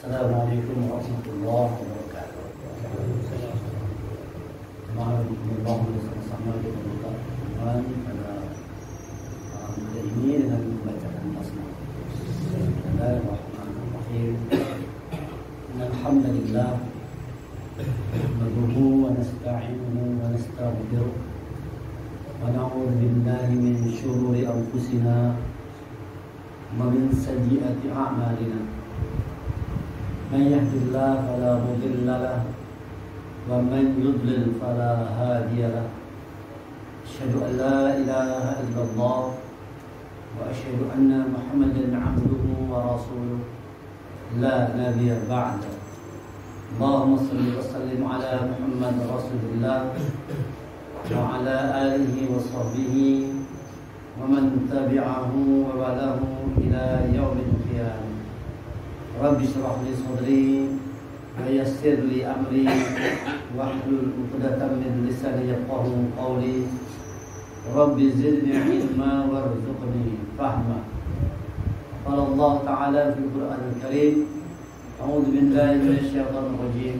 Assalamualaikum warahmatullahi wabarakatuh. Alhamdulillah bersama-sama kita buka pertemuan pada malam hari ini dengan membacakan basmalah. Bismillahirrahmanirrahim. Alhamdulillah nahmaduhu wa nasta'inuhu wa nastaghfiruh wa na'udzu billahi min shururi anfusina wa min sayyiati a'malina. من يهد الله فلا مضل له ومن يضلل فلا هادي له أشهد أن لا إله إلا الله وأشهد أن محمدا عبده ورسوله لا نبي بعده اللهم صل وسلم على محمد رسول الله وعلى آله وصحبه ومن تبعه ووالاه إلى يوم القيامة Rabbi shrah li sadri wa yassir li amri wahlul 'uqdatam min lisani yafqahu qawli Rabbi zidni ilma warzuqni fahma. Qala Allah Ta'ala fil Qur'anil Karim A'udzu billahi minasy syaithanir rajim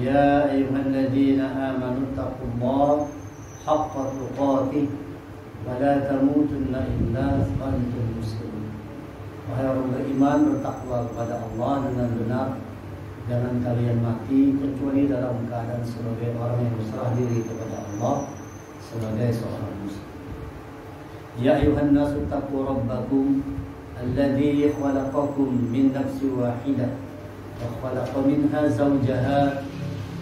Ya ayyuhalladzina amanu taqullaha haqqa tuqatih wa la tamutunna illa wa antum muslimun. Wahai orang beriman, bertakwa kepada Allah dengan benar. Jangan kalian mati kecuali dalam keadaan sebagai orang yang berserah diri kepada Allah sebagai seorang muslim. Ya ayuhan nasu taqu rabbakum alladzi khalaqakum min nafsin wahidah wa khalaqa minha zawjaha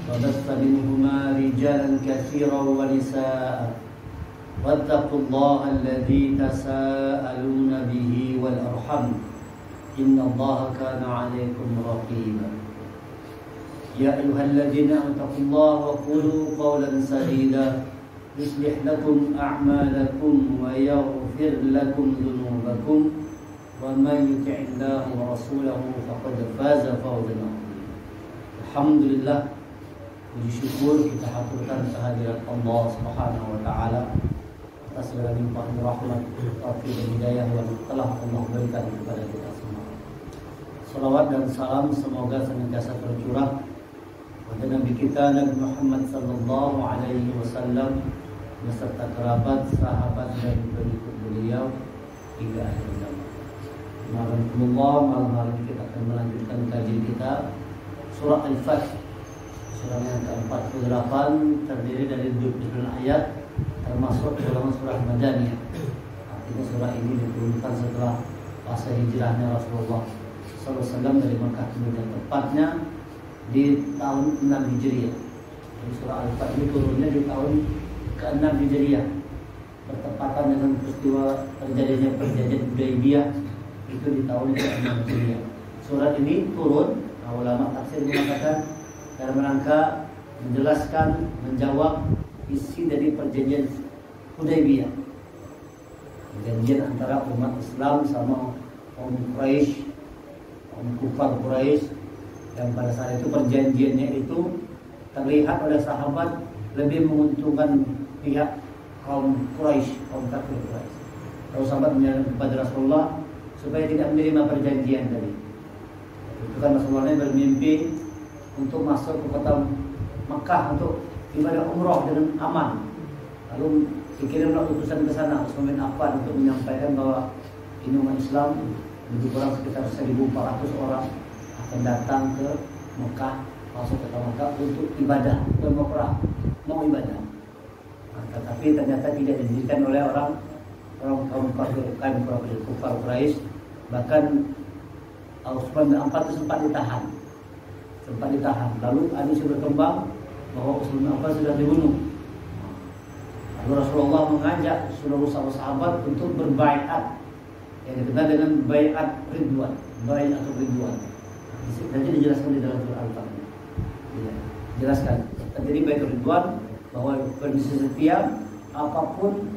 wa bassa minhuma rijalan katsiran wa nisaa'a واتقوا الله الذي تساءلون به والأرحم إن الله كان عليكم رقيبا يا أيها الذين آمنوا اتقوا الله وقولوا قولا سديدا يصلح لكم أعمالكم ويغفر لكم ذنوبكم ومن يطع الله ورسوله فقد فاز فوزا عظيما. Alhamdulillah, puji syukur kita haturkan kehadirat Allah Subhanahu wa taala atas segala limpah rahmat, taufik dan hidayah yang telah Allah berikan kepada kita semua. Salawat dan salam semoga senantiasa tercurah pada Nabi kita Nabi Muhammad sallallahu alaihi wasallam beserta kerabat, sahabat dan pengikut beliau hingga akhir zaman. Malam hari ini kita akan melanjutkan kajian kita surah Al-Fath. Surah yang ke-48 terdiri dari 29 ayat, termasuk golongan surah Madaniyah. Artinya surah ini diturunkan setelah fase hijrahnya Rasulullah SAW dari Mekah ke Madinah, tepatnya di tahun 6 Hijriah. Jadi surah Al-Fath ini turunnya di tahun ke-6 Hijriah, bertepatan dengan peristiwa terjadinya perjanjian Hudaybiyah itu di tahun ke-6 Hijriah. Surah ini turun, ulama tafsir mengatakan dalam rangka menjelaskan, menjawab isi dari perjanjian Hudaybiyah, perjanjian antara umat Islam sama kaum Quraisy, kaum kufar Quraisy, yang pada saat itu perjanjiannya itu terlihat oleh sahabat lebih menguntungkan pihak kaum Quraisy, kaum kafir Quraisy. Kalau sahabat menyarankan kepada Rasulullah supaya tidak menerima perjanjian tadi. Itu kan Rasulullah bermimpi untuk masuk ke kota Mekah untuk ibadah umroh dengan aman. Lalu dikirimlah utusan ke sana Utsman bin Affan untuk menyampaikan bahwa ini umat Islam lebih kurang sekitar 1.400 orang akan datang ke Mekah, masuk ke kota Mekah untuk ibadah, mau ibadah. Nah, tetapi ternyata tidak diizinkan oleh orang kaum kufar Quraisy. Bahkan Utsman bin Affan itu sempat ditahan. Lalu hadis berkembang bahwa Utsman bin Affan sudah dibunuh. Lalu Rasulullah mengajak seluruh sahabat untuk berbaiat, yang dikenal dengan baiat Ridwan, Nanti dijelaskan di dalam surah Al-Fath. Ya, jelaskan. Jadi baiat Ridwan bahwa kondisi setia, apapun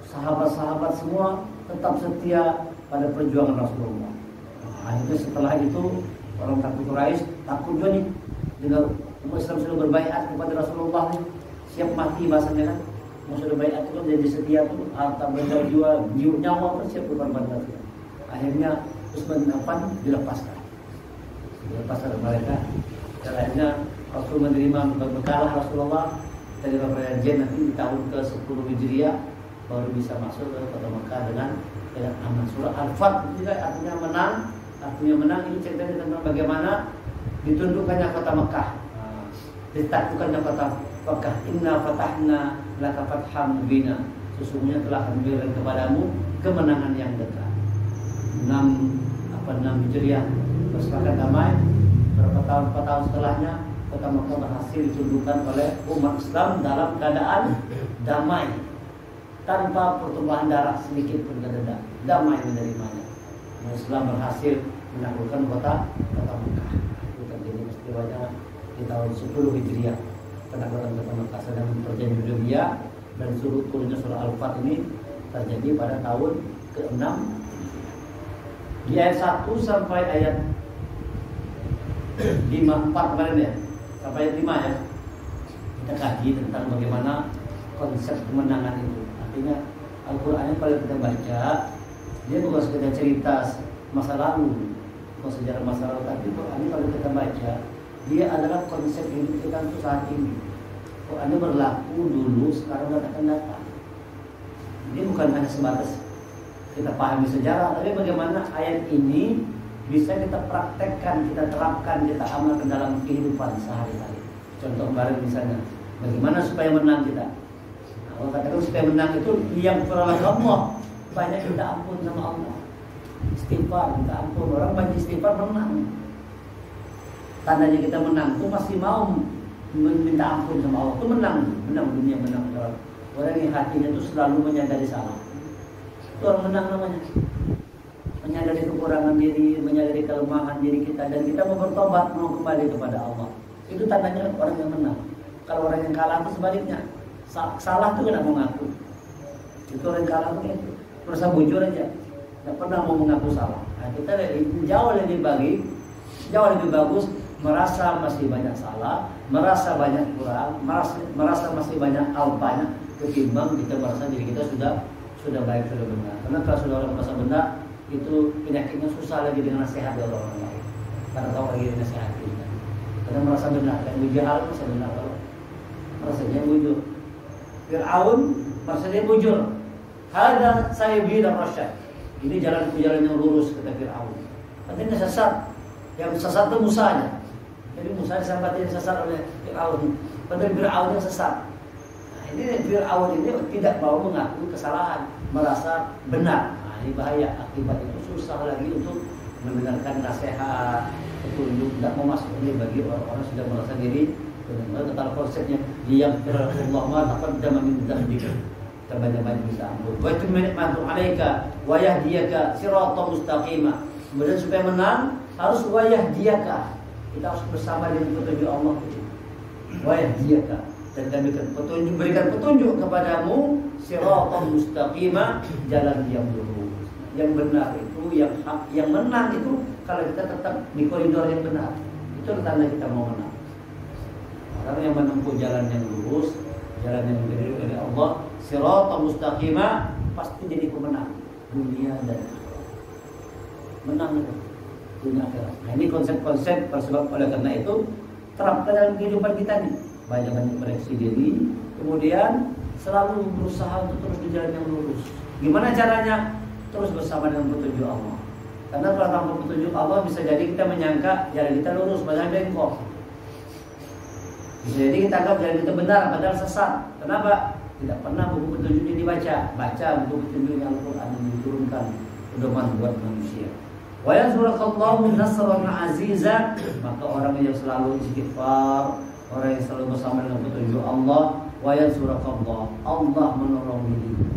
sahabat-sahabat semua tetap setia pada perjuangan Rasulullah. Akhirnya setelah itu orang kafir Quraisy takut juga nih dengan umat Islam sudah berbaiat kepada Rasulullah nih, siap mati bahasanya kan. Mau sudah baiat itu kan jadi setia tuh, harta benda jiwa nyawa pun siap berkorban. Akhirnya Utsman bin Affan dilepaskan. Lepas dari mereka, caranya Rasul menerima berbekalah Rasulullah dari perjanjian nanti di tahun ke-10 Hijriah baru bisa masuk ke kota Mekah dengan aman. Surah Al-Fath juga artinya menang. Artinya menang ini ceritanya tentang bagaimana ditundukkannya kota Mekah, ditaklukkannya kota Mekah. Inna fatahna laka fatham mubina. Sesungguhnya telah kami berikan kepadamu kemenangan yang dekat. 6 Hijriah bersepakat damai. Berapa tahun setelahnya kota Mekah berhasil ditundukkan oleh umat Islam dalam keadaan damai, tanpa pertumpahan darah sedikit pun tidak, damai menerimanya. Islam berhasil menaklukkan kota Mekah. Itu terjadi peristiwanya di tahun 10 Hijriah, penaklukan kota Mekah. Sedang perjanjian Hudaybiyah dan turunnya surah Al-Fath ini terjadi pada tahun ke-6 di ayat 1 sampai ayat 4 kemarin ya, sampai ayat 5 ya. Kita kaji tentang bagaimana konsep kemenangan itu. Artinya Al-Quran yang paling kita baca, dia bukan sekedar cerita masa lalu, bukan sejarah masa lalu, tapi Quran ini kalau kita baca, dia adalah konsep hidup kita untuk saat ini. Quran ini berlaku dulu, sekarang dan akan datang. Ini bukan hanya sebatas kita pahami sejarah, tapi bagaimana ayat ini bisa kita praktekkan, kita terapkan, kita amalkan dalam kehidupan sehari-hari. Contoh kemarin misalnya, bagaimana supaya menang kita. Kalau katakan supaya menang itu yang peroleh Allah, banyak minta ampun sama Allah, istighfar, minta ampun. Orang banyak istighfar menang. Tandanya kita menang itu masih mau meminta ampun sama Allah, itu menang dunia, menang akhirat. Orang yang hatinya itu selalu menyadari salah, itu orang menang namanya. Menyadari kekurangan diri, menyadari kelemahan diri kita, dan kita mau bertobat, mau kembali kepada Allah. Itu tandanya orang yang menang. Kalau orang yang kalah itu sebaliknya, salah itu tidak mau ngaku. Itu orang yang kalah itu merasa bujur aja, tidak pernah mau mengaku salah. Nah, kita jauh lebih bagus merasa masih banyak salah, merasa banyak kurang, merasa masih banyak alpanya, ketimbang kita merasa diri kita sudah baik, sudah benar. Karena kalau sudah orang merasa benar, itu penyakitnya susah lagi dengan nasihat dari orang lain. Karena tahu lagi nasihat kita. Karena merasa benar, dan Jahal merasa benar kalau merasanya bujur. Fir'aun merasanya bujur. Hada sayyidi dan rasyad. Ini jalan yang lurus, kata Fir'aun. Artinya sesat. Yang sesat itu Musanya. Jadi Musa disambati yang sesat oleh Fir'aun. Padahal Fir'aun yang sesat. Nah, ini Fir'aun ini tidak mau mengaku kesalahan, merasa benar. Nah, ini bahaya. Akibat itu susah lagi untuk mendengarkan nasihat, petunjuk. Tidak mau masuk ini bagi orang-orang sudah merasa diri benar. Tentang konsepnya yang Allah ma taqaddama min dzambika. Banyak-banyak minta ampun. Wa tu'minu 'alaika wa yahdiyaka siratan mustaqima. Kemudian supaya menang harus wa yahdiyaka. Kita harus bersama dengan petunjuk Allah. Wa yahdiyaka, dan kami berikan petunjuk kepadamu siratan mustaqima, jalan yang lurus. Yang benar itu, yang hak, yang menang itu kalau kita tetap di koridor yang benar. Itu tanda kita mau menang. Orang yang menempuh jalan yang lurus, jalan yang diberi oleh Allah, siratan mustaqima, pasti jadi pemenang dunia dan akhirat. Menang itu dunia akhirat. Nah, ini konsep-konsep tersebab oleh karena itu terapkan dalam kehidupan kita nih. Banyak-banyak koreksi diri, kemudian selalu berusaha untuk terus di jalan yang lurus. Gimana caranya? Terus bersama dengan petunjuk Allah. Karena kalau tanpa petunjuk Allah bisa jadi kita menyangka jalan kita lurus, padahal bengkok. Bisa jadi kita anggap jalan kita benar, padahal sesat. Kenapa? Tidak pernah buku petunjuknya dibaca. Baca buku petunjuknya Al-Quran yang diturunkan pedoman buat manusia. Wa yansurukallahu nasran aziza, maka orang yang selalu istighfar, orang yang selalu bersama dengan petunjuk Allah, wa yansurukallahu, Allah menolong dirinya.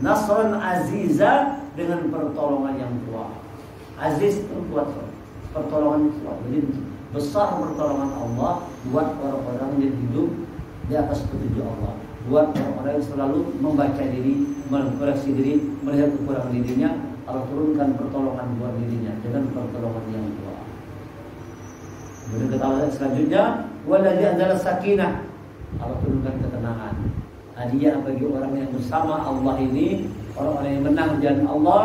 Nasran aziza, dengan pertolongan yang kuat. Aziz itu kuat, pertolongan kuat. Jadi besar pertolongan Allah buat orang-orang yang hidup di atas petunjuk Allah. Buat orang-orang yang selalu membaca diri, mengkoreksi diri, melihat kekurangan dirinya, Allah turunkan pertolongan buat dirinya dengan pertolongan yang kuat. Kemudian kata selanjutnya, waladzi anzala sakinah, Allah turunkan ketenangan. Hadiah bagi orang yang bersama Allah ini, orang-orang yang menang jalan Allah,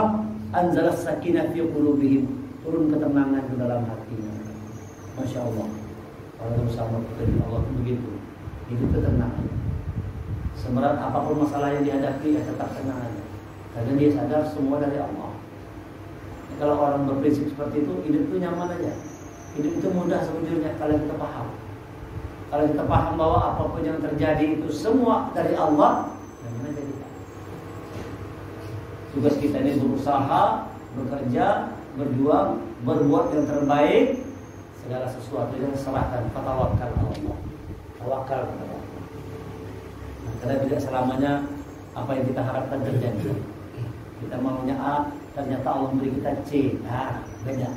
anzala sakinah fi qulubihim, turun ketenangan ke dalam hatinya. Masya Allah. Kalau bersama petunjuk Allah itu begitu, hidup tenang. Seberat apapun masalah yang dihadapi, ya tetap tenang aja. Karena dia sadar semua dari Allah. Kalau orang berprinsip seperti itu, hidup itu nyaman aja. Hidup itu mudah sebetulnya kalau kita paham. Kalau kita paham bahwa apapun yang terjadi itu semua dari Allah, gimana jadi? Tugas kita ini berusaha, bekerja, berjuang, berbuat yang terbaik. Segala sesuatu yang serahkan, tawakal Allah. Tawakal kepada Allah. Nah, karena tidak selamanya apa yang kita harapkan terjadi. Kita maunya A, ternyata Allah beri kita C. Nah, beda.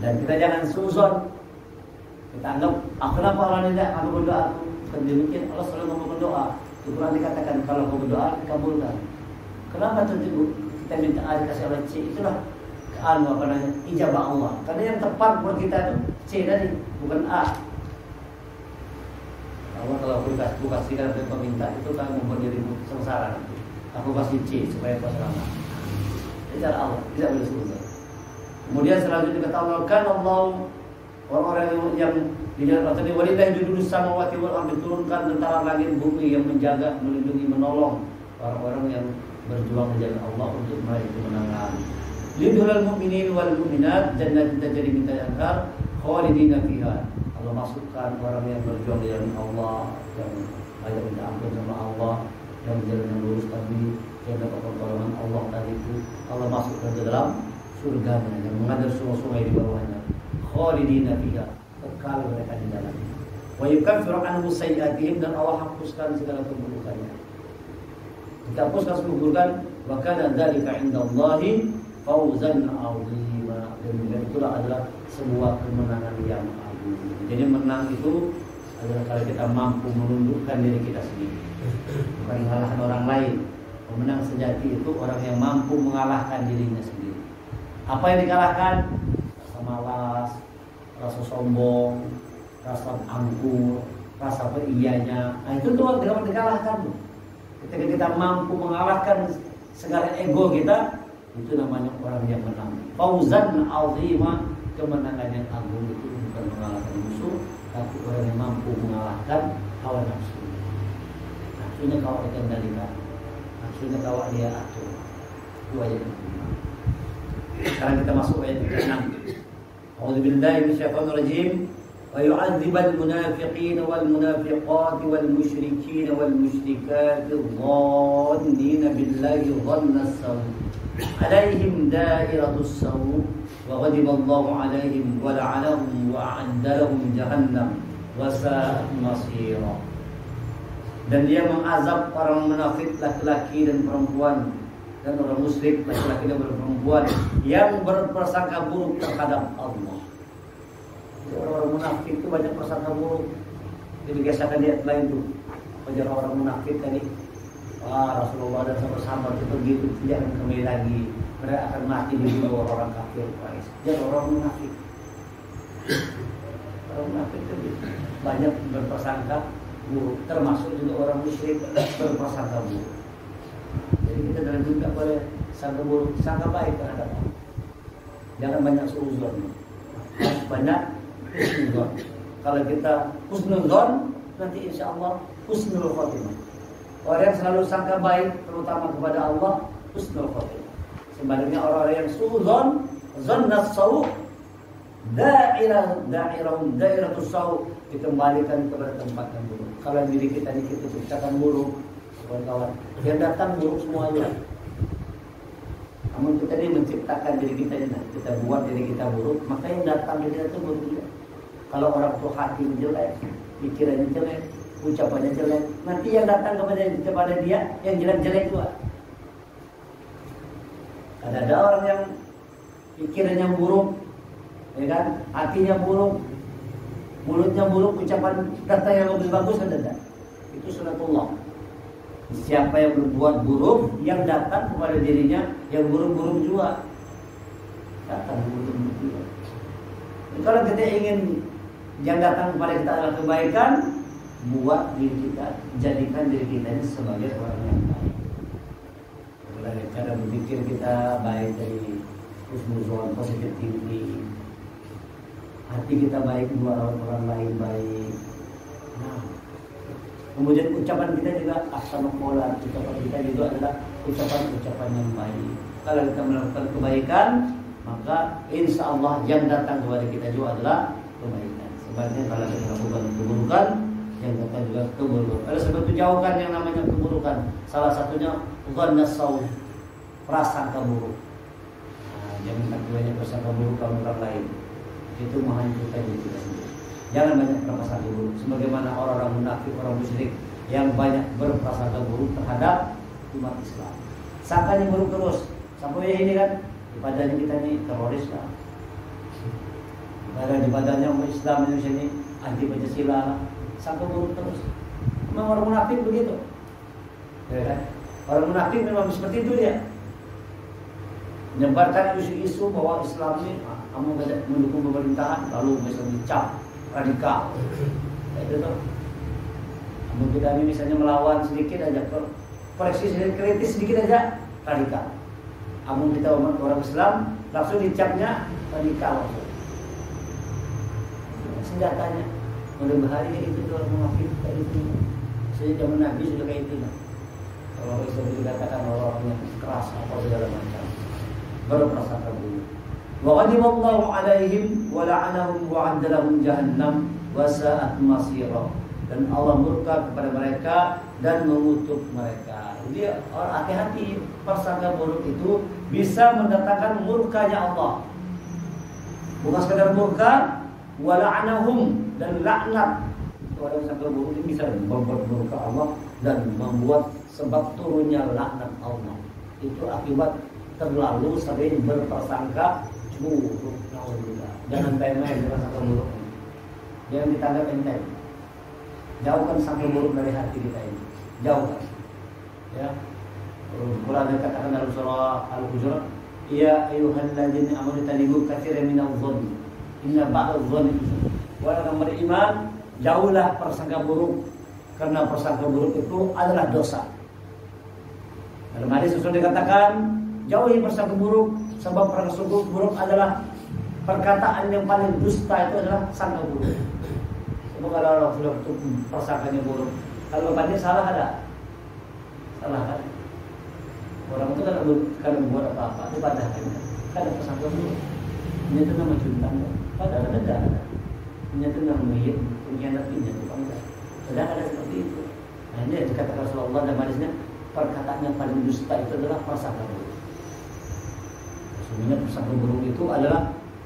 Dan kita jangan suzon. Kita anggap, kenapa orang tidak aku berdoa? Demikian Allah selalu ngomong berdoa. Di Quran dikatakan kalau kau berdoa dikabulkan. Kenapa terjadi? Kita minta A dikasih oleh C. Itulah ijabah Allah. Karena yang tepat buat kita itu C tadi, bukan A. Allah kalau aku kasihkan apa yang minta itu kan membuat dirimu sengsara. Aku kasih C supaya kau selamat. Itu cara Allah, tidak boleh suzon. Kemudian selanjutnya katakan Allah, orang-orang yang di jalan Allah ini walillahi judulus samawati wal ardi, diturunkan tentara langit bumi yang menjaga, melindungi, menolong orang-orang yang berjuang di jalan Allah untuk meraih kemenangan. Lidhulal mu'minin wal mu'minat jannatin tajri min tahtiha al-anhar khalidina fiha. Allah masukkan orang yang berjuang di jalan Allah, yang banyak minta ampun sama Allah, yang berjalan yang lurus tadi, yang dapat pertolongan Allah tadi itu, Allah masukkan ke dalam surga yang mengalir sungai-sungai di bawahnya. Khalidina fiha, kekal mereka di dalam. Wa yukaffiru anhum sayyi'atihim, dan Allah hapuskan segala keburukannya. Dihapuskan segala keburukan, wa kana dzalika 'indallahi fawzan 'azima. Dan itulah adalah sebuah kemenangan yang agung. Jadi menang itu adalah kalau kita mampu menundukkan diri kita sendiri, bukan mengalahkan orang lain. Pemenang sejati itu orang yang mampu mengalahkan dirinya sendiri. Apa yang dikalahkan? Rasa malas, rasa sombong, rasa angkuh, rasa iyanya. Nah itu tuh dapat dikalahkan. Ketika kita mampu mengalahkan segala ego kita, itu namanya orang yang menang. Fauzan 'azima, kemenangan yang agung itu bukan mengalahkan musuh, tapi orang yang mampu mengalahkan hawa nafsu. Nafsunya kau kendalikan, nafsunya kau dia atur. Itu ayat kelima. Sekarang kita masuk ayat ke-6. A'udzubillahi minasyaitonir rajim. Wa yu'adzibal munafiqina wal munafiqati wal musyrikina wal musyrikati dhannina billahi dhanna as-saw. Alaihim dairatus saw wa ghadiballahu alaihim wa la'anahum wa a'adda lahum jahannam wa sa'at masira. Dan dia mengazab orang munafik laki-laki dan perempuan, dan orang musyrik laki-laki dan perempuan yang berprasangka buruk terhadap Allah. Orang-orang munafik itu banyak prasangka buruk. Jadi biasakan dia lain tuh. Wajar orang munafik tadi. Wah, Rasulullah dan sahabat itu begitu, jangan kembali lagi. Mereka akan mati dibunuh orang kafir Quraisy. Jadi orang munafik. Orang munafik itu banyak berprasangka buruk, termasuk juga orang musyrik berprasangka buruk. Jadi kita dalam juga boleh sangka buruk, sangka baik terhadap Allah. Jangan banyak suuzon, banyak husnuzon. Kalau kita husnuzon, nanti insya Allah husnul khotimah. Orang yang selalu sangka baik, terutama kepada Allah, husnul khotimah. Sebaliknya orang-orang yang suuzon, zannat sawu, dairatus sawu, dikembalikan kepada tempat yang buruk. Kalau diri kita ciptakan buruk, kawan-kawan, yang datang buruk semuanya. Namun kita ini menciptakan diri kita, kita buat diri kita buruk, maka yang datang diri kita itu buruk juga. Kalau orang tua hati jelek, pikirannya jelek, ucapannya jelek, nanti yang datang kepada dia yang jelek-jelek juga. Ada orang yang pikirannya buruk, ya kan, hatinya buruk, mulutnya buruk, ucapan kata yang lebih bagus ada. Itu sunatullah. Siapa yang berbuat buruk, yang datang kepada dirinya yang buruk-buruk juga. Datang buruk-buruk juga. Kalau kita ingin yang datang kepada kita adalah kebaikan, buat diri kita, jadikan diri kita ini sebagai orang yang baik. Dari cara berpikir kita baik, dari husnuzon, positif tinggi. hati kita baik, dua orang lain baik. Nah, kemudian ucapan kita juga ahsanul, ucapan kita juga adalah ucapan yang baik. Kalau kita melakukan kebaikan, maka insya Allah yang datang kepada kita juga adalah kebaikan. Sebaliknya kalau kita melakukan keburukan, yang datang juga keburukan. Oleh sebab itu jauhkan yang namanya keburukan. Salah satunya dhanna saw, prasangka buruk. Nah, jangan banyak prasangka buruk kalau orang lain. Itu menghancurkan diri kita sendiri. Jangan banyak berprasangka buruk. Sebagaimana orang-orang munafik, orang musyrik yang banyak berprasangka buruk terhadap umat Islam. Sangkanya buruk terus. Sampai ini kan ibadahnya kita ini teroris lah. Ibadahnya umat Islam Indonesia ini anti Pancasila. Sangka buruk terus. Memang orang munafik begitu. Ya kan? Orang munafik memang seperti itu dia. Menyebarkan isu-isu bahwa Islam ini kamu mendukung pemerintahan, lalu misalnya dicap radikal. Itu tuh. Kamu kita ini misalnya melawan sedikit aja, koreksi sedikit, kritis sedikit aja, radikal. Kamu kita umat orang Islam langsung dicapnya radikal. Senjatanya, mulai bahaya itu orang munafik tadi itu. Sejak zaman Nabi sudah kayak itu. Kalau Islam dikatakan orang-orang yang keras atau segala macam, berprasangka buruk. Wa ghadiballahu alaihim wa la'anahum wa 'adda lahum jahannam wa sa'at masira. Dan Allah murka kepada mereka dan mengutuk mereka. Jadi hati-hati, prasangka buruk itu bisa mendatangkan murkanya Allah. Bukan sekadar murka, wa la'anahum, dan laknat. Kepada prasangka buruk ini bisa membuat murka Allah dan membuat sebab turunnya laknat Allah. Itu akibat terlalu sering berprasangka buruk. Jangan main-main dengan sangka buruk. Jangan ditanggap enteng. Jauhkan sangka buruk dari hati kita ini. Jauhkan. Ya. Quran dikatakan dalam surah Al-Hujurat, ya ayyuhalladzina amanu tanibu katsiran minadh-dhanni. Inna ba'dadh-dhanni. Wahai orang beriman, jauhlah prasangka buruk, karena prasangka buruk itu adalah dosa. Dalam hadis Rasul dikatakan, jauhi prasangka buruk, sebab prasangka buruk adalah perkataan yang paling dusta, itu adalah sangka buruk. Sebab kalau orang sudah persangkanya buruk, kalau bapaknya salah ada, salah kan? Orang itu kan membuat apa-apa, itu pada akhirnya ada persangka buruk. Ini itu nama curang, padahal ada. Ini itu nama pengkhianat ini, sedang ada seperti itu. Nah ini dikatakan Rasulullah dalam hadisnya, perkataan yang paling dusta itu adalah prasangka buruk. Sebenarnya prasangka buruk itu adalah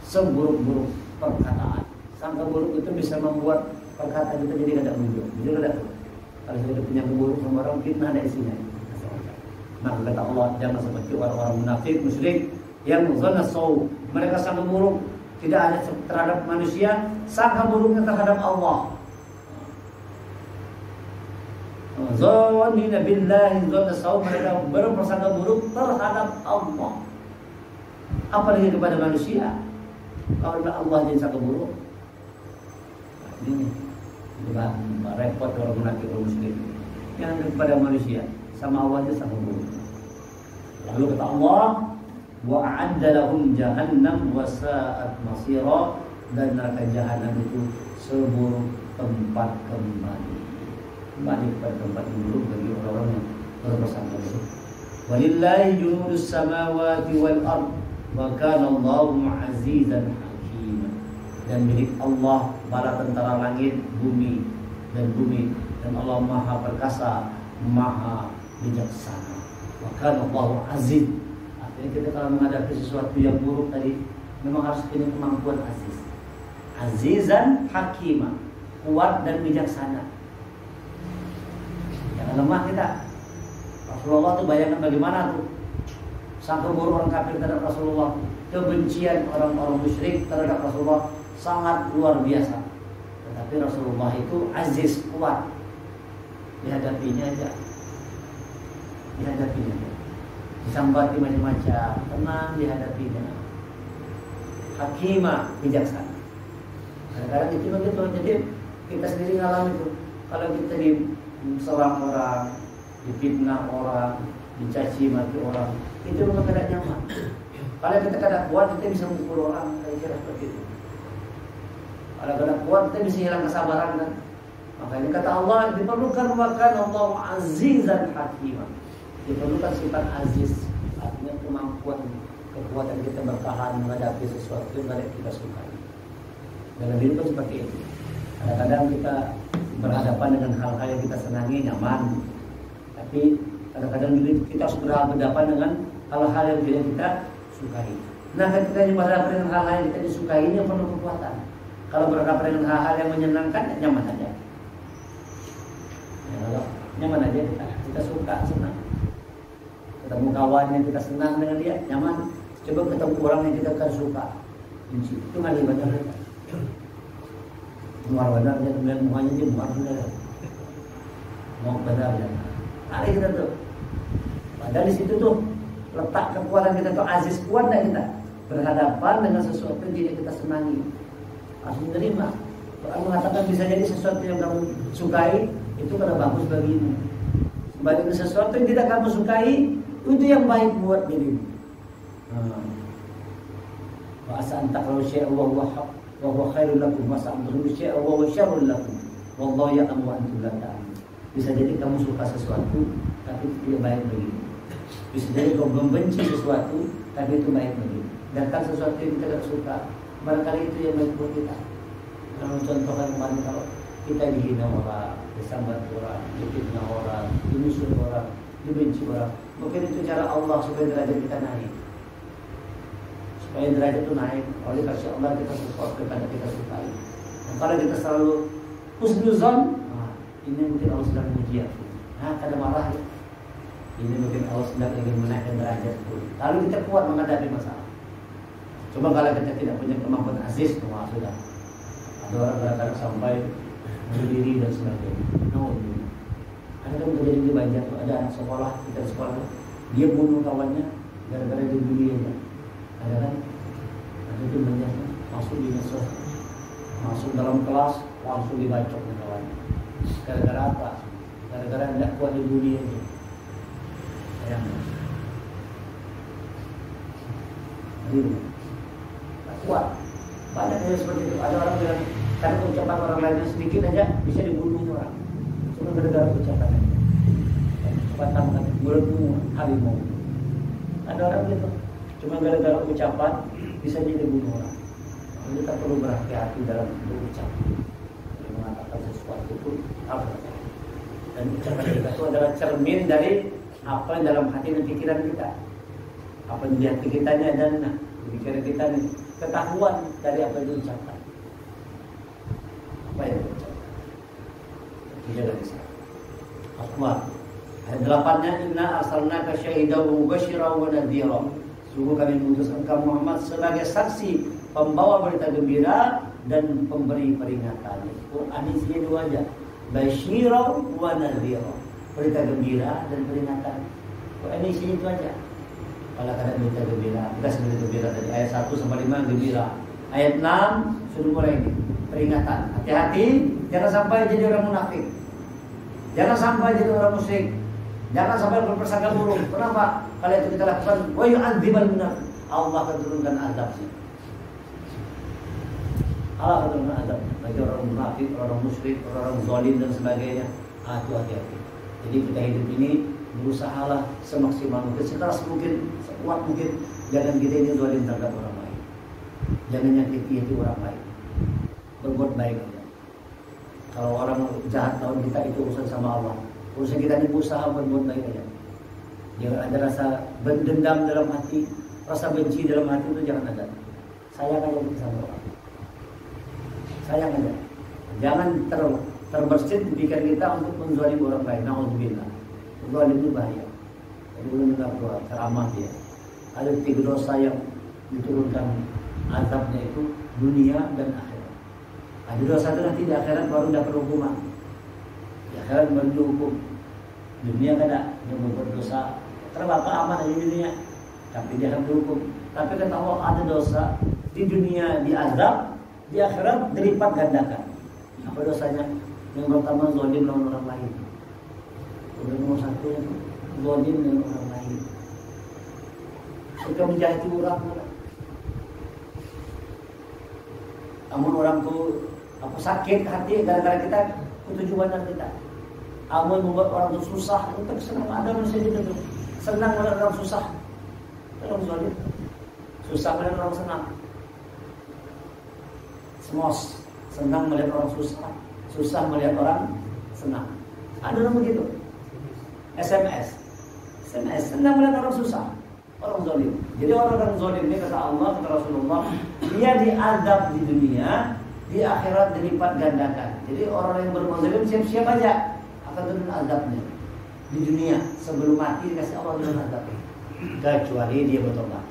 seburuk-buruk perkataan. Sangka buruk itu bisa membuat perkataan kita jadi tidak muncul. Jadi tidak. Kalau kita punya keburuk sama orang, fitnah ada isinya. Maka kata Allah, jangan seperti orang-orang munafik, musyrik yang dhanna saw. Mereka sangka buruk tidak hanya terhadap manusia, sangka buruknya terhadap Allah. Dzannina billahi dhanna saw, mereka berprasangka buruk terhadap Allah. Apalagi kepada manusia. Kalau Allah jadi sangka buruk, ini juga repot orang munafik, orang musyrik. Yang kepada manusia sama Allah aja sangka buruk. Lalu kata Allah, wa a'adda lahum jahannam wa sa'at masira, dan neraka jahanam itu seburuk tempat kembali. Kembali kepada tempat yang buruk bagi orang-orang yang berprasangka buruk. Walillahi junudus samawati wal ard wa kana Allahu 'azizan hakima. Dan milik Allah bala tentara langit, bumi, dan Allah Maha Perkasa, Maha Bijaksana. Wa kana Allahu 'aziz. Artinya kita kalau menghadapi sesuatu yang buruk tadi, memang harus punya kemampuan aziz. Azizan hakima, kuat dan bijaksana. Jangan lemah kita. Rasulullah tuh bayangkan bagaimana tuh sangka buruk orang kafir terhadap Rasulullah, kebencian orang-orang musyrik terhadap Rasulullah sangat luar biasa. Tetapi Rasulullah itu aziz, kuat. Dihadapinya aja. Disambati macam-macam, tenang dihadapinya. Hakimah, bijaksana. Kadang-kadang itu begitu. Jadi kita sendiri ngalamin itu. Kalau kita diserang orang, difitnah orang, dicaci maki orang, itu memang tidak nyaman. Kalau kita kadang kuat, kita bisa mukul orang, kira-kira seperti itu. Kadang-kadang kuat kita bisa hilang kesabaran kan. Makanya kata Allah diperlukan makan Allah azizan hakim. Diperlukan sifat aziz, artinya kekuatan kita bertahan menghadapi sesuatu yang kita sukai. Dalam hidup kan seperti itu. Kadang-kadang kita berhadapan dengan hal-hal yang kita senangi, nyaman. Tapi kadang-kadang kita harus berhadapan dengan hal-hal yang tidak kita sukai. Nah, ketika berhadapan dengan hal-hal yang kita disukai ini yang perlu kekuatan. Kalau berhadapan dengan hal-hal yang menyenangkan, nyaman aja. Ya, kalau nyaman aja kita suka, senang. Ketemu kawan yang kita senang dengan dia, nyaman. Coba ketemu orang yang kita kan suka, benci. Itu nggak ibadah. Muar benar dia kemudian mukanya dia muar benar. Mau benar ya. Ada kita tuh. Padahal di situ tuh letak kekuatan kita tuh aziz, kuat dan kita berhadapan dengan sesuatu yang tidak kita senangi. Harus menerima. Quran mengatakan bisa jadi sesuatu yang kamu sukai itu karena bagus bagimu. Sebaliknya sesuatu yang tidak kamu sukai itu yang baik buat dirimu. Wa asa kalau syai'a wa huwa khairul lakum wa sa'amru syai'a wa huwa syarrul lakum wallahu ya'lamu wa antum la ta'lamun. Bisa jadi kamu suka sesuatu tapi itu tidak baik bagimu. Bisa jadi kamu membenci sesuatu tapi itu baik bagimu. Datang sesuatu yang kita tidak suka, barangkali itu yang baik buat kita. Kalau contohkan kemarin kalau kita dihina orang, disambat orang, difitnah orang, dimusuhi orang, dibenci orang, mungkin itu cara Allah supaya derajat kita naik. Supaya derajat itu naik, oleh kasih Allah kita support kepada kita sukai. Dan kalau kita selalu husnuzon, ini mungkin Allah sedang menguji aku. Nah, kada marah ya. Ini mungkin Allah sedang ingin menaikkan derajatku. Lalu kita kuat menghadapi masalah. Coba kalau kita tidak punya kemampuan aziz, sudah. Ada orang kadang-kadang sampai berdiri dan sebagainya. Ada kan terjadi di Banjar tuh, ada anak sekolah, kita sekolah, dia bunuh kawannya gara-gara dia bully aja. Ada kan? Ada itu banyak masuk di medsos, masuk dalam kelas langsung dibacok dengan kawannya. Gara-gara apa? Gara-gara tidak kuat dibully aja. Sayangnya. Jadi, tak kuat. Banyak yang seperti itu. Ada orang yang karena ucapan orang lain sedikit aja bisa dibunuh orang. Cuma gara-gara ucapan aja. Batam kan mulutmu harimau. Ada orang gitu. Cuma gara-gara ucapan bisa jadi bunuh orang. Kita perlu berhati-hati dalam berucap. Mengatakan sesuatu itu apa? Dan ucapan kita itu adalah cermin dari apa yang dalam hati dan pikiran kita. Apa yang di hati kita ini dan di pikiran kita ini ketahuan dari apa yang diucapkan. Apa yang diucapkan? Tidak ada bisa. Akbar. Ayat 8-nya inna arsalnaka syahidan wa mubasysyiran wa nadhira. Sungguh kami mengutus engkau Muhammad sebagai saksi, pembawa berita gembira dan pemberi peringatan. Quran isinya dua aja. Basyiran wa nadhira. Berita gembira dan peringatan. Quran isinya itu aja. Kalau ada berita gembira, kita sebut gembira dari ayat 1 sampai 5 gembira. Ayat 6 sudah mulai ini peringatan. Hati-hati jangan sampai jadi orang munafik. Jangan sampai jadi orang musyrik. Jangan sampai berpersangka buruk. Kenapa? Kalau itu kita lakukan, wa yu'adzibal munafiq. Allah akan turunkan azabnya. Allah akan turunkan azab bagi orang munafik, orang musyrik, orang zalim dan sebagainya. Hati-hati. Jadi kita hidup ini berusahalah semaksimal mungkin, sekeras mungkin, sekuat mungkin. Jangan kita ini zalim terhadap orang lain. Jangan nyakiti hati orang lain. Berbuat baik aja. Kalau orang jahat lawan kita itu urusan sama Allah. Urusan kita ini berusaha berbuat baik aja. Jangan ada rasa dendam dalam hati, rasa benci dalam hati itu jangan ada. Sayang aja kita sama orang. Sayang aja. Jangan terbersit di pikiran kita untuk menzalimi orang lain. Nauzubillah. Zalim itu bahaya. Jadi belum dengar doa ceramah dia. Ada 3 dosa yang diturunkan azabnya itu dunia dan akhirat. Ada dosa itu nanti di akhirat baru dapat hukuman. Di akhirat baru dihukum. Dunia kan ada yang membuat dosa. Karena bapak aman di dunia, tapi dia akan dihukum. Tapi kata Allah ada dosa di dunia diazab, di akhirat dilipat gandakan. Apa dosanya? Yang pertama zalim lawan orang lain. Udah nomor 1 zalim dengan orang lain. Suka menjahiti orang. Amun orang tuh aku sakit hati gara-gara kita ketujuan kita. Amun membuat orang tuh susah, kita senang ada manusia gitu tuh. Senang melihat orang susah. Orang zalim. Susah melihat orang senang. Semos, senang melihat orang susah. Susah melihat orang senang. Ada orang begitu. SMS, senang melihat orang susah. Orang zalim. Jadi orang zalim ini kata Allah, kata Rasulullah, dia diadab di dunia, di akhirat dilipat gandakan. Jadi orang yang berbuat zalim siap-siap aja akan turun azabnya di dunia, sebelum mati dikasih Allah turun azabnya, kecuali dia bertobat.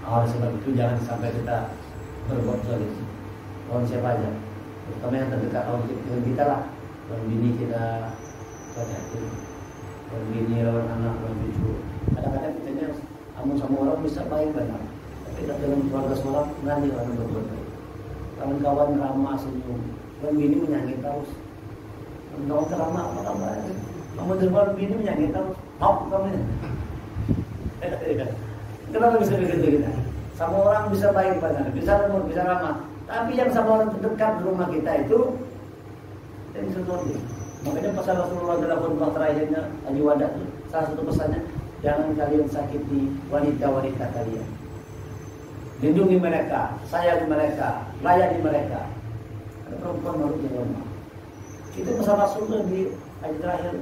Oleh sebab itu jangan sampai kita berbuat zalim. Lawan siapa aja, terutama yang terdekat dengan kita lah. Lawan bini kita, lawan bini, lawan anak, lawan cucu. Kadang-kadang kita amun sama orang bisa baik benar, tapi dalam keluarga seorang nanti orang berbuat baik. Kawan-kawan ramah senyum, lawan bini menyangit terus. Kawan ramah apa kabar? Kamu dengar bini menyangit terus, hop kamu ini. Kenapa bisa begitu kita? Sama orang bisa baik benar, bisa lembut, bisa ramah. Tapi yang sama orang terdekat di rumah kita itu kita bisa zalim. Makanya pasal Rasulullah dalam khutbah terakhirnya Haji Wada itu salah satu pesannya, jangan kalian sakiti wanita-wanita kalian. Lindungi mereka, sayangi mereka, layani mereka. Ada perempuan baru di rumah. Itu pesan Rasulullah di Haji terakhir,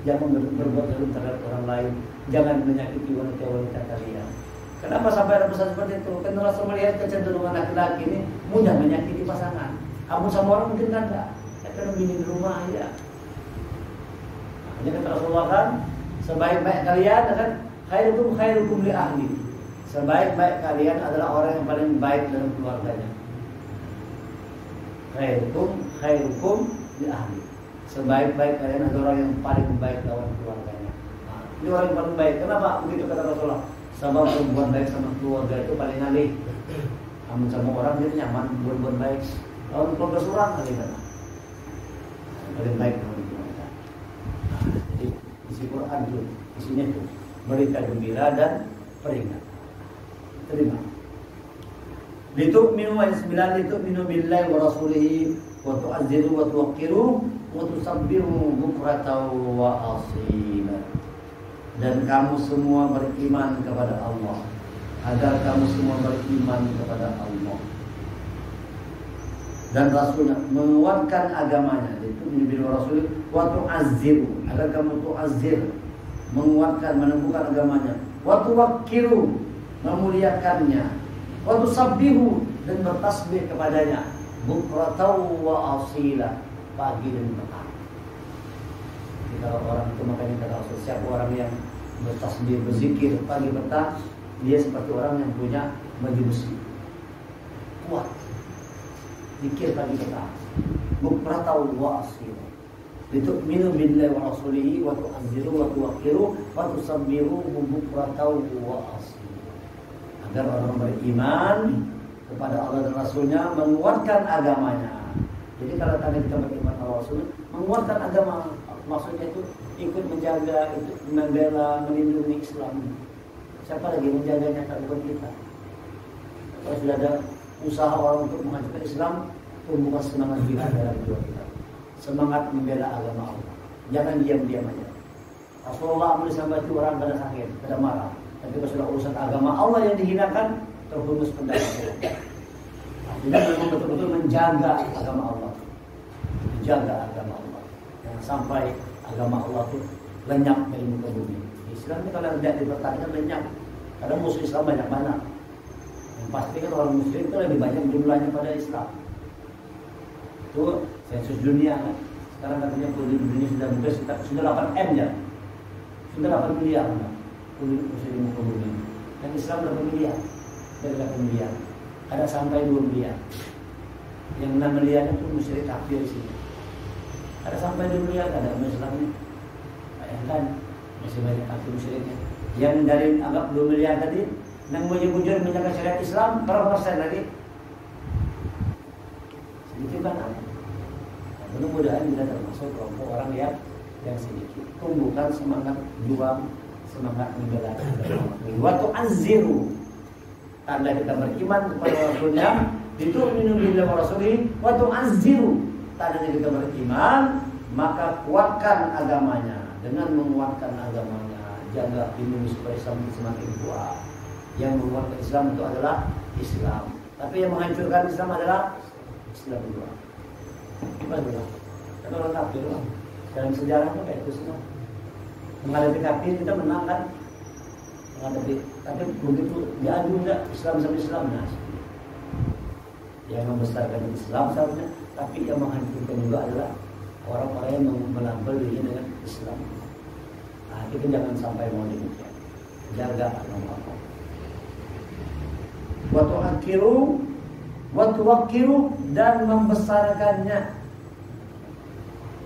jangan berbuat zalim terhadap orang lain, jangan menyakiti wanita-wanita kalian. Kenapa sampai ada pesan seperti itu? Karena Rasul melihat kecenderungan laki-laki ini mudah menyakiti pasangan. Kamu sama orang mungkin kan enggak. Karena bini di rumah aja. Hanya kata Rasulullah kan, sebaik-baik kalian kan khairukum li ahli. Sebaik-baik kalian adalah orang yang paling baik dalam keluarganya. Khairukum li ahli. Sebaik-baik kalian adalah orang yang paling baik lawan keluarganya. Nah, ini orang yang paling baik. Kenapa begitu kata Rasulullah? Sebab berbuat baik sama keluarga itu paling alih. Amun sama orang dia nyaman berbuat baik. Lawan keluarga seorang kali kan. Paling baik lawan keluarga. Nah, jadi isi Quran itu isinya itu berita gembira dan peringatan. Terima. Litu'minu wa isbillah litu'minu billahi wa rasulihi wa tu'azziru wa tuwaqqiru wa tusabbihu bukratan wa asila. Dan kamu semua beriman kepada Allah, agar kamu semua beriman kepada Allah dan Rasulnya, menguatkan agamanya, itu menjadi Rasul. Wa tu'azziru, agar kamu tu'azzir, menguatkan, meneguhkan agamanya. Wa tuwaqqiru, memuliakannya. Wa tusabbihu, dan bertasbih kepadanya. Bukratan wa asila, pagi dan petang. Kalau orang itu, makanya kata Rasul, siapa orang yang bertasbih, berzikir pagi petang, dia seperti orang yang punya baju besi kuat, zikir pagi petang. Bukratan wa asila, litu'minu billahi wa rasulihi wa tu'azziru wa tuwaqqiru wa tusabbihu bukratan wa asila, agar orang beriman kepada Allah dan Rasulnya, menguatkan agamanya. Jadi kalau tadi kita beriman kepada Rasul, menguatkan agama, maksudnya itu ikut menjaga, ikut membela, melindungi Islam. Siapa lagi menjaganya kalau bukan kita? Kalau sudah ada usaha orang untuk menghancurkan Islam, tumbuhkan semangat jihad dalam jiwa kita, semangat membela agama Allah. Jangan diam-diam aja. Rasulullah sampai itu orang pada sakit, pada marah. Tapi kalau sudah urusan agama Allah yang dihinakan, terhunus pendapat. Jadi memang betul-betul menjaga agama Allah, menjaga agama Allah. Jangan sampai agama Allah itu lenyap dari muka bumi. Islam ini kalau tidak dipertahankan lenyap. Karena musuh Islam banyak mana. Yang pasti kan orang Muslim itu lebih banyak jumlahnya pada Islam. Itu sensus dunia kan. Sekarang katanya penduduk dunia sudah mungkin sudah 8 M ya. Sudah 8 miliar kan. Penduduk Muslim di muka bumi. Dan Islam berapa miliar? Dari 8 miliar. Ada sampai 2 miliar. Yang 6 miliarnya itu musyrik kafir di sini. Ada sampai 2 miliar, ada Islam ini. Bayangkan masih banyak kafir musyriknya. Yang dari anggap 2 miliar tadi, yang bujur-bujur menjaga syariat Islam, berapa persen lagi? Sedikit banget. Mudah-mudahan kita termasuk kelompok orang yang sedikit. Tumbuhkan semangat juang, semangat membela agama. Wa tu'azziru, tanda kita beriman kepada Rasulnya, Ditu'minu billahi wa rasulihi wa tu'azziru. Tandanya kita beriman, maka kuatkan agamanya. Dengan menguatkan agamanya, jaga lindungi supaya Islam semakin kuat. Yang menguatkan Islam itu adalah Islam. Tapi yang menghancurkan Islam adalah Islam juga. Gimana? Kan orang kafir lah. Dalam sejarahnya kayak itu semua. Menghadapi kafir kita menang kan? Menghadapi, tapi begitu diadu enggak Islam sama Islam, nah yang membesarkan Islam seharusnya, tapi yang menghancurkan juga adalah orang-orang yang melambel dirinya dengan Islam. Nah, kita jangan sampai mau demikian. Jaga agama Allah. Wa tu'akhiru wa tuwaqqiru, dan membesarkannya.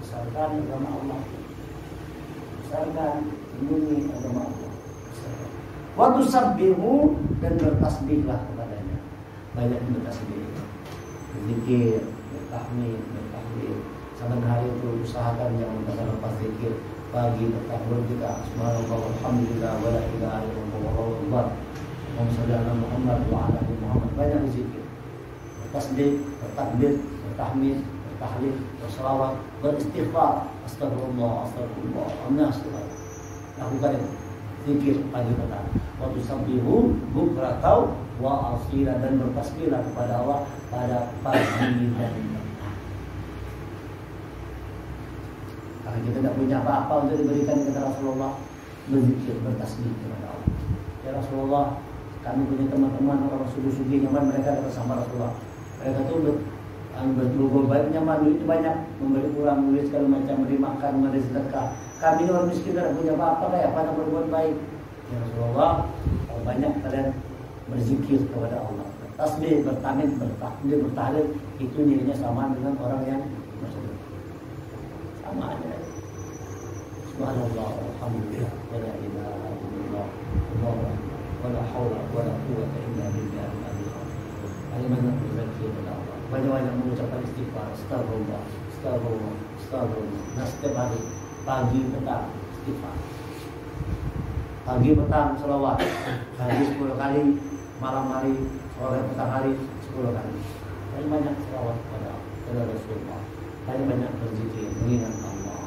Besarkan agama Allah. Besarkan lindungi agama Allah. Wa tusabbihu, dan bertasbihlah kepadanya. Banyak bertasbih. Berzikir, bertahmid, bertahlil. Saban hari itu usahakan jangan lepas zikir. Pagi bertakbir kita subhanallah walhamdulillah wala ilaha illallah wallahu akbar. Allahumma shalli ala Muhammad wa ala ali Muhammad. Banyak berzikir. Bertasbih, bertakbir, bertahmid, bertahlil, berselawat, beristighfar. Astagfirullah, astagfirullah. Astagfirullah. Lakukan itu. Zikir pagi petang. Wa tusabbihu bukratan wa asila, dan bertasbihlah kepada Allah pada pagi dan petang. Karena kita tidak punya apa-apa untuk diberikan kepada Rasulullah, berzikir, bertasbih kepada Allah. Ya Rasulullah, kami punya teman-teman orang subuh-subuh nyaman, mereka datang sama Rasulullah. Mereka tuh berbuat baik, nyaman, duit banyak, memberi kurang, duit segala macam, memberi makan, memberi sedekah. Kami orang miskin tidak punya apa-apa, kayak pada berbuat baik. Ya Rasulullah, kalau banyak kalian berzikir kepada Allah, bertasbih, bertamid, bertakbir, bertahlil, itu nilainya sama dengan orang yang bersedekah. Sama aja. Subhanallah, alhamdulillah, wala ilaha illallah, Allahu akbar, wala haula wala quwwata illa billah. Banyak berzikir kepada Allah. Banyak mengucapkan istighfar, astagfirullah, astagfirullah, astagfirullah. Nah, setiap hari, pagi, petang, istighfar. Pagi, petang, selawat. Pagi 10 kali, malam hari, sore, petang hari 10 kali. Banyak selawat kepada Rasulullah. Banyak berzikir, mengingat Allah.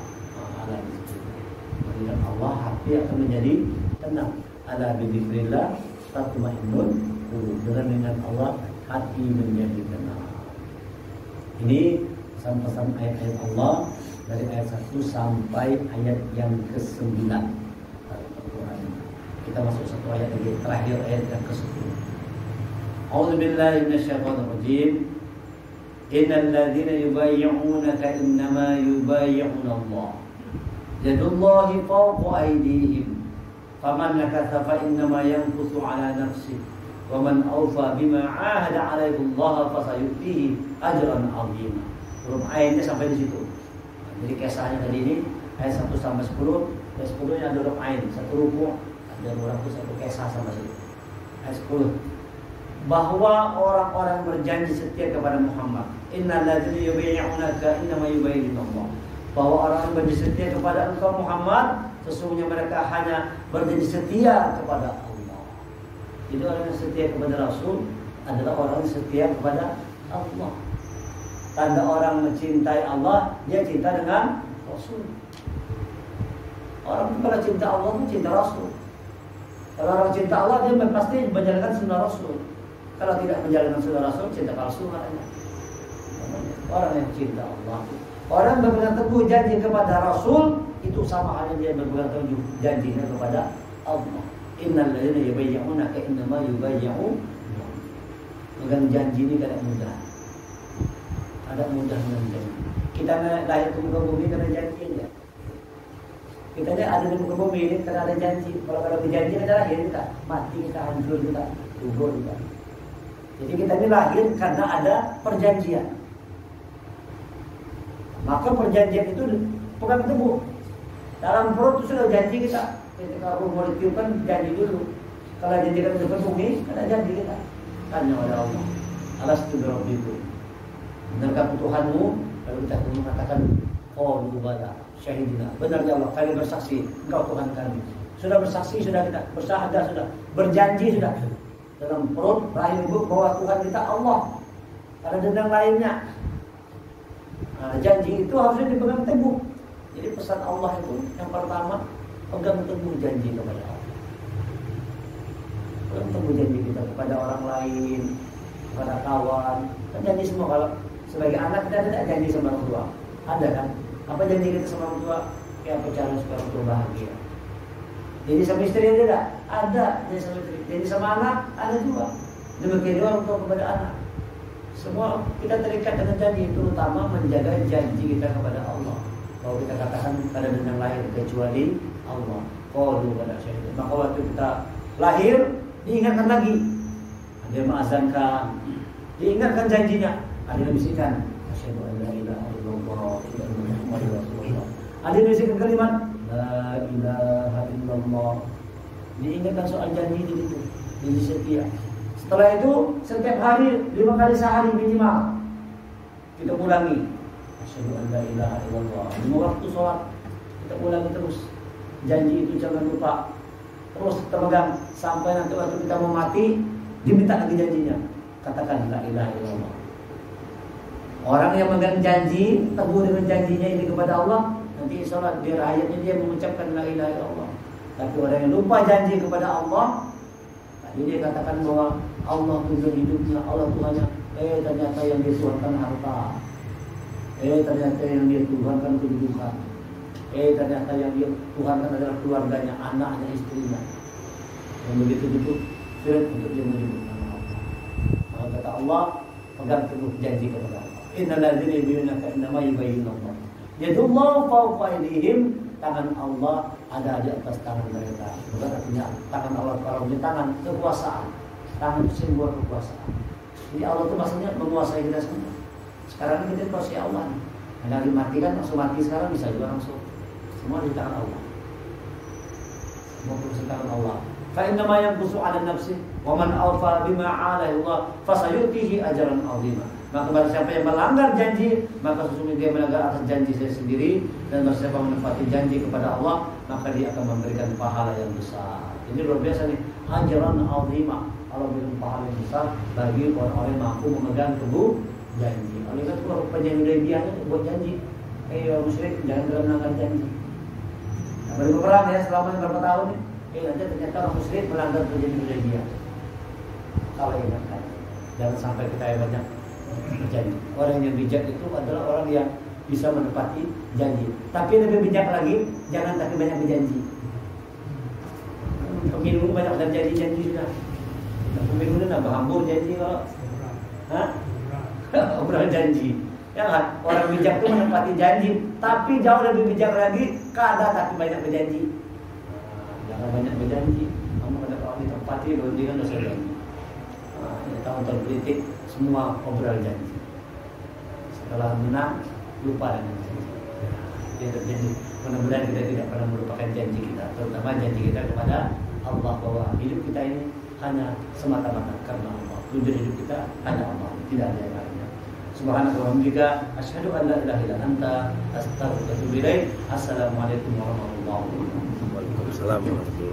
Ala zikir. Mengingat Allah, hati akan menjadi tenang. Ala bidzikrillah tatma'innul qulub. Dengan mengingat Allah, hati menjadi tenang. Ini pesan-pesan ayat-ayat Allah dari ayat 1 sampai ayat yang ke-9. Kita masuk satu ayat lagi, terakhir ayat yang ke-10. A'udzubillahi minasyaitonir rajim. Innal ladzina yubayyi'unaka innama yubayyi'una Allah. Yadullahi fawqa aydihim. Faman nakatha fa innama yanquthu 'ala nafsihi. Wa man awfa bima 'ahada 'alaihi Allah fa sayutihi ajran 'azima. Huruf ayatnya sampai di situ. Jadi kisahnya tadi ini ayat 1 sampai 10. Ayat 10 nya ada huruf ayat, satu ruku, ada huruf satu kisah sampai situ. Ayat 10. Bahwa orang-orang berjanji setia kepada Muhammad. Innal ladzina yubayyi'unaka innama yubayyi'una Allah. Bahwa orang yang berjanji setia kepada engkau Muhammad, sesungguhnya mereka hanya berjanji setia kepada Allah. Jadi orang yang setia kepada Rasul adalah orang yang setia kepada Allah. Tanda orang mencintai Allah, dia cinta dengan Rasul. Orang kalau cinta Allah itu cinta Rasul. Kalau orang cinta Allah, dia pasti menjalankan sunnah Rasul. Kalau tidak menjalankan sunnah Rasul, cinta palsu katanya. Orang yang cinta Allah, orang berpegang teguh janji kepada Rasul, itu sama halnya dia berpegang teguh janjinya kepada Allah. Innal ladzina yubayyi'unaka innama yubayyi'una. Megang janji ini kadang mudah. Ada mudah dengan janji. Kita lahir ke muka bumi karena janji enggak? Kita ada di muka bumi ini karena ada janji. Kalau berjanji kita lahir, kita mati, kita hancur, kita gugur kita. Jadi kita ini lahir karena ada perjanjian. Maka perjanjian itu pegang teguh. Dalam perut itu sudah janji kita. Ketika aku mau ditiupkan janji dulu. Kalau janji kita terpenuhi, ada janji kita. Tanya oleh Allah. Alastu birabbikum. Benarkah Tuhanmu? Lalu kita mengatakan, oh bala syahidina. Benar ya Allah, kami bersaksi, Engkau Tuhan kami. Sudah bersaksi, sudah kita bersyahadah, sudah berjanji, sudah dalam perut rahim ibu bahwa Tuhan kita Allah. ada dendam lainnya. Nah, janji itu harusnya dipegang teguh. Jadi pesan Allah itu yang pertama, pegang teguh janji kepada Allah. Pegang teguh janji kita kepada orang lain, kepada kawan. Kan janji semua, kalau sebagai anak kita tidak janji sama orang tua. Ada kan? Apa janji kita sama orang tua? Kayak apa cara supaya orang tua bahagia? Jadi sama istri tidak? Ada. Jadi sama istri. Jadi sama anak ada juga. Demikian juga orang tua kepada anak. Semua kita terikat dengan janji, terutama menjaga janji kita kepada Allah. Kalau kita katakan pada yang lain kecuali Allah. Qalu pada syahid. Maka waktu kita lahir diingatkan lagi. Ada yang mengazankan, diingatkan janjinya. Ada yang bisikan, asyhadu an la ilaha illallah wa asyhadu anna Muhammadar Rasulullah. Ada yang bisikan kalimat la ilaha illallah. Diingatkan soal janji itu, janji setia. Setelah itu setiap hari 5 kali sehari minimal kita ulangi asyhadu an la ilaha illallah. 5 waktu sholat kita ulangi terus. Janji itu jangan lupa, terus terpegang sampai nanti waktu kita mau mati diminta lagi janjinya. Katakan la ilaha illallah. Orang yang memegang janji, teguh dengan janjinya ini kepada Allah, nanti insya Allah di hayatnya dia mengucapkan la ilaha illallah. Tapi orang yang lupa janji kepada Allah, tadi dia katakan bahwa Allah tujuan hidupnya, Allah Tuhannya, ternyata yang dia tuhankan harta, ternyata yang dia tuhankan kedudukan, ternyata yang dia tuhankan adalah keluarganya, anaknya, istrinya. Yang begitu itu sulit untuk dia menyebut nama Allah. Maka kata Allah, pegang teguh janji kepada Allah. Innal ladzina yubayyinunaka innama yubayyinullah. Yadullahu fawqa aydihim, tangan Allah ada di atas tangan mereka. Bukan artinya tangan Allah kalau punya tangan kekuasaan. Tangan simbol kekuasaan. Jadi Allah itu maksudnya menguasai kita semua. Sekarang kita dikuasai Allah. Dari mati kan langsung mati, sekarang bisa juga langsung. Semua di tangan Allah. Semua di tangan Allah. Fa inna ma yanqusu 'ala nafsi wa man awfa bima 'alaihi Allah fasayutihi ajran 'azima. Maka barang siapa yang melanggar janji, maka sesungguhnya dia melanggar atas janji saya sendiri. Dan barang siapa menepati janji kepada Allah, maka dia akan memberikan pahala yang besar. Ini luar biasa nih, ajran 'azima. Allah berikan pahala yang besar bagi orang-orang yang mampu memegang teguh janji. Oleh karena itu perjanjian Hudaybiyah itu buat janji. Orang musyrik jangan dalam melanggar janji. Nah, baru perang ya selama berapa tahun nih? Nanti ternyata orang musyrik melanggar perjanjian Hudaybiyah. Kalau ingatkan, jangan sampai kita banyak berjanji. Orang yang bijak itu adalah orang yang bisa menepati janji. Tapi lebih bijak lagi, jangan tapi banyak berjanji. Pemilu banyak dan janji sudah. Pemilu itu nambah hambur janji kalau, obrolan janji. Ya kan? Orang bijak itu menepati janji, tapi jauh lebih bijak lagi kada tapi banyak berjanji. Jangan banyak berjanji. Kamu pada kalau ditepati berhentikan dosa janji. Tahun terpolitik semua obrolan janji. Setelah menang lupa dengan janji. Itu terjadi. Mudah-mudahan kita tidak pernah melupakan janji kita, terutama janji kita kepada Allah bahwa hidup kita ini hanya semata-mata karena Allah. Tujuan hidup kita hanya Allah, tidak ada yang lainnya. Subhanallah wa bihamdika asyhadu an la ilaha illa anta astaghfiruka wa atubu ilaik. Assalamualaikum warahmatullahi wabarakatuh. Waalaikumsalam warahmatullahi wabarakatuh.